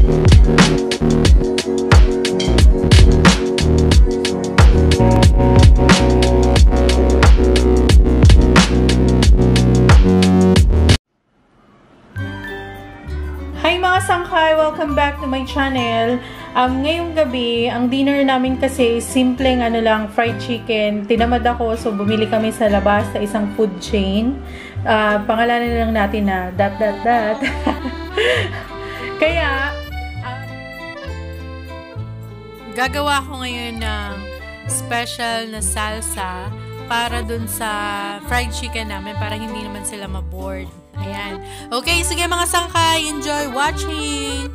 Hi mga sangkay! Welcome back to my channel. Ngayong gabi, ang dinner namin kasi simpleng lang, fried chicken. Tinamad ako, so bumili kami sa labas sa isang food chain. Pangalanan lang natin na dat. Kaya, gagawa ko ngayon ng special na salsa para dun sa fried chicken namin para hindi naman sila maboard. Ayan. Okay, sige mga sangkay, enjoy watching!